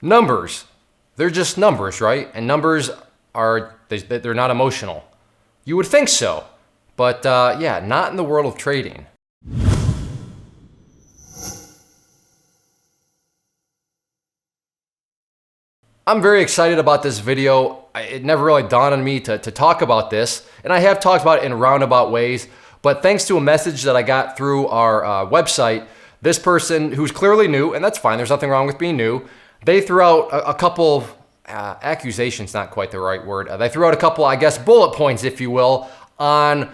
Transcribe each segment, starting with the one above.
Numbers. They're just numbers, right? And numbers they're not emotional. You would think so, but yeah, not in the world of trading. I'm very excited about this video. It never really dawned on me to talk about this, and I have talked about it in roundabout ways, but thanks to a message that I got through our website, this person who's clearly new, and that's fine, there's nothing wrong with being new, they threw out a couple accusations, not quite the right word. They threw out a couple, I guess, bullet points, if you will, on,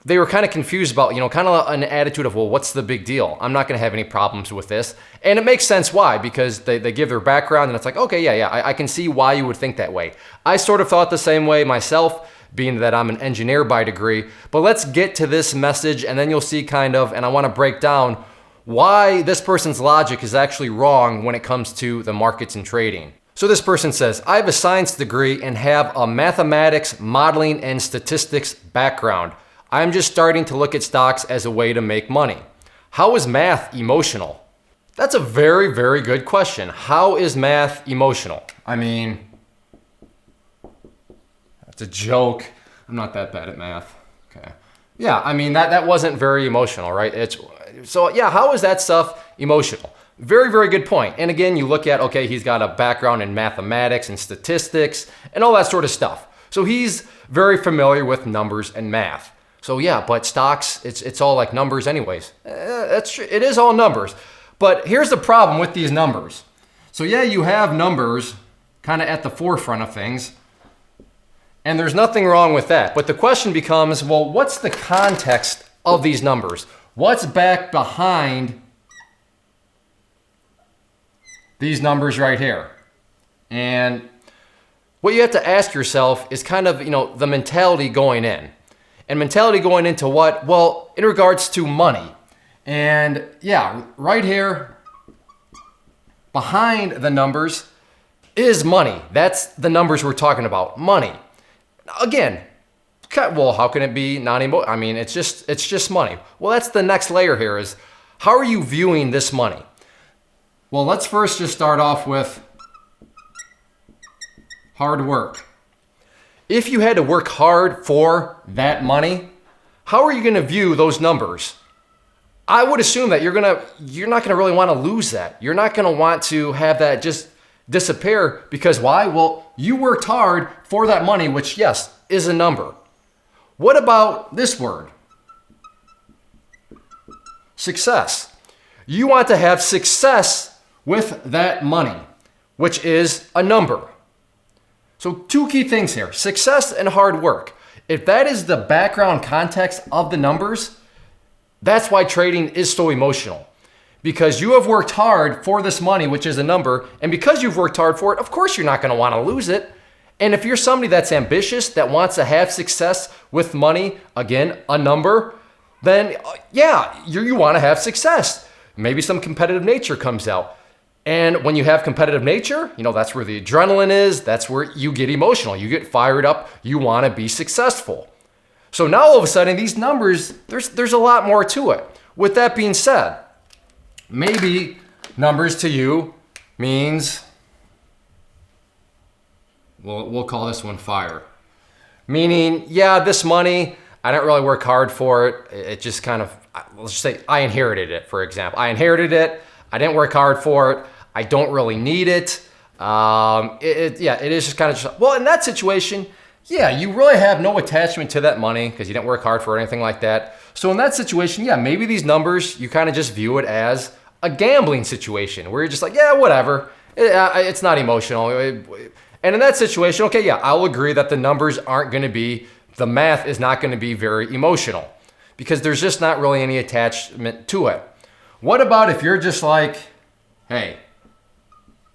they were kind of confused about, kind of an attitude of, well, what's the big deal? I'm not gonna have any problems with this. And it makes sense why, because they give their background and it's like, okay, yeah, I can see why you would think that way. I sort of thought the same way myself, being that I'm an engineer by degree, but let's get to this message and then you'll see kind of, and I wanna break down why this person's logic is actually wrong when it comes to the markets and trading. So this person says, I have a science degree and have a mathematics, modeling, and statistics background. I'm just starting to look at stocks as a way to make money. How is math emotional? That's a very, very good question. How is math emotional? I mean, that's a joke. I'm not that bad at math. Okay. Yeah, I mean, that wasn't very emotional, right? So yeah, how is that stuff emotional? Very, very good point. And again, you look at, okay, he's got a background in mathematics and statistics and all that sort of stuff. So he's very familiar with numbers and math. So yeah, but stocks, it's all like numbers anyways. That's true. It is all numbers. But here's the problem with these numbers. So yeah, you have numbers kind of at the forefront of things, and there's nothing wrong with that. But the question becomes, well, what's the context of these numbers? What's back behind these numbers right here? And what you have to ask yourself is kind of, the mentality going in. And mentality going into what? Well, in regards to money. And yeah, right here, behind the numbers is money. That's the numbers we're talking about, money. Again, well, how can it be non-emotional? I mean, it's just money. Well, that's the next layer here is, how are you viewing this money? Well, let's first just start off with hard work. If you had to work hard for that money, how are you gonna view those numbers? I would assume that you're not gonna really wanna lose that. You're not gonna want to have that just disappear, because why? Well, you worked hard for that money, which yes, is a number. What about this word? Success. You want to have success with that money, which is a number. So two key things here, success and hard work. If that is the background context of the numbers, that's why trading is so emotional. Because you have worked hard for this money, which is a number, and because you've worked hard for it, of course you're not gonna wanna lose it. And if you're somebody that's ambitious, that wants to have success with money, again, a number, then yeah, you wanna have success. Maybe some competitive nature comes out. And when you have competitive nature, that's where the adrenaline is, that's where you get emotional, you get fired up, you wanna be successful. So now all of a sudden, these numbers, there's a lot more to it. With that being said, maybe numbers to you means, we'll call this one fire. Meaning, yeah, this money, I didn't really work hard for it. It just kind of, let's just say I inherited it, for example. I inherited it, I didn't work hard for it, I don't really need it. It is just kind of, well, in that situation, yeah, you really have no attachment to that money because you didn't work hard for it or anything like that. So in that situation, yeah, maybe these numbers, you kind of just view it as a gambling situation where you're just like, yeah, whatever. It's not emotional. And in that situation, okay, yeah, I'll agree that the numbers aren't going to be, the math is not going to be very emotional because there's just not really any attachment to it. What about if you're just like, hey,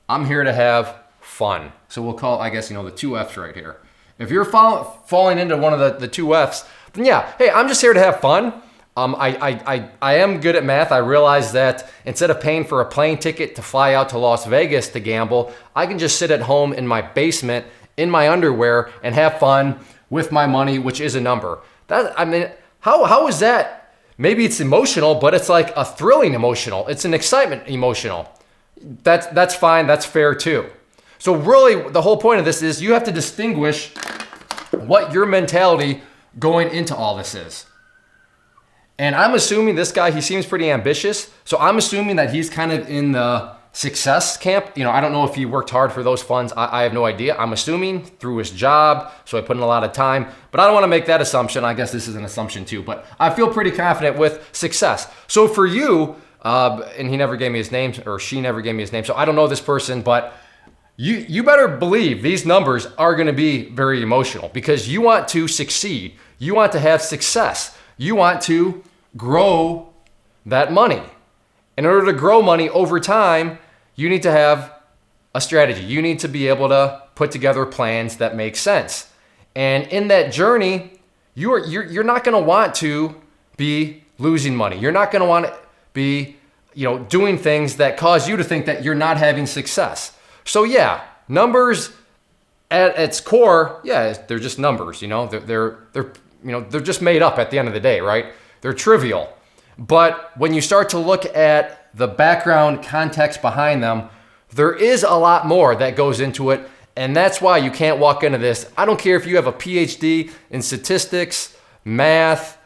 I'm here to have fun. So we'll call, I guess, the two F's right here. If you're falling into one of the two F's, then yeah, hey, I'm just here to have fun. I am good at math. I realize that instead of paying for a plane ticket to fly out to Las Vegas to gamble, I can just sit at home in my basement in my underwear and have fun with my money, which is a number. How is that? Maybe it's emotional, but it's like a thrilling emotional. It's an excitement emotional. That's fine, that's fair too. So really the whole point of this is you have to distinguish what your mentality going into all this is. And I'm assuming this guy, he seems pretty ambitious. So I'm assuming that he's kind of in the success camp. I don't know if he worked hard for those funds. I have no idea. I'm assuming through his job. So I put in a lot of time, but I don't want to make that assumption. I guess this is an assumption too, but I feel pretty confident with success. So for you, and he never gave me his name, or she never gave me his name. So I don't know this person, but you better believe these numbers are going to be very emotional because you want to succeed. You want to have success. You want to grow that money. In order to grow money over time, you need to have a strategy. You need to be able to put together plans that make sense. And in that journey, you're not going to want to be losing money. You're not going to want to be, doing things that cause you to think that you're not having success. So yeah, numbers at its core, yeah, they're just numbers. They're just made up at the end of the day, right? They're trivial. But when you start to look at the background context behind them, there is a lot more that goes into it. And that's why you can't walk into this. I don't care if you have a PhD in statistics, math,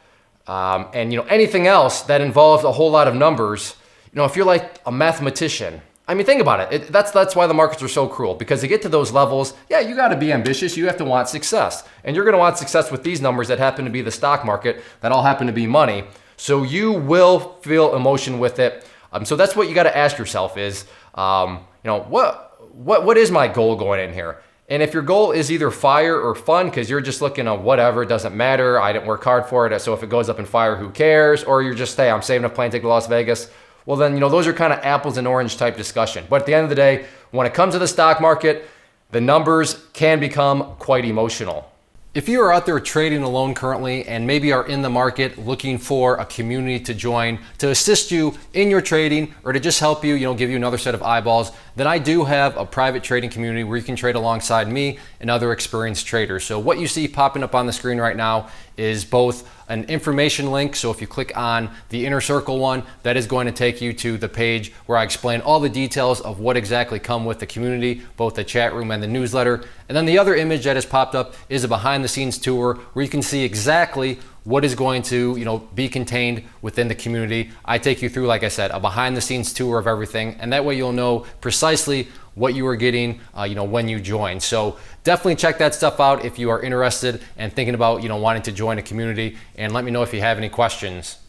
and anything else that involves a whole lot of numbers. If you're like a mathematician, think about it. That's why the markets are so cruel, because to get to those levels, yeah, you got to be ambitious. You have to want success. And you're going to want success with these numbers that happen to be the stock market, that all happen to be money. So you will feel emotion with it. So that's what you got to ask yourself is, what is my goal going in here? And if your goal is either fire or fun, because you're just looking at whatever, it doesn't matter, I didn't work hard for it, so if it goes up in fire, who cares? Or you're just, hey, I'm saving a plane ticket to Las Vegas. Well then, those are kind of apples and orange type discussion. But at the end of the day, when it comes to the stock market, the numbers can become quite emotional. If you are out there trading alone currently and maybe are in the market looking for a community to join to assist you in your trading or to just help you, give you another set of eyeballs, then I do have a private trading community where you can trade alongside me and other experienced traders. So what you see popping up on the screen right now is both an information link. So if you click on the inner circle one, that is going to take you to the page where I explain all the details of what exactly come with the community, both the chat room and the newsletter. And then the other image that has popped up is a behind the scenes tour where you can see exactly what is going to be contained within the community. I take you through, like I said, a behind the scenes tour of everything, and that way you'll know precisely what you are getting when you join. So definitely check that stuff out if you are interested and thinking about wanting to join a community, and let me know if you have any questions.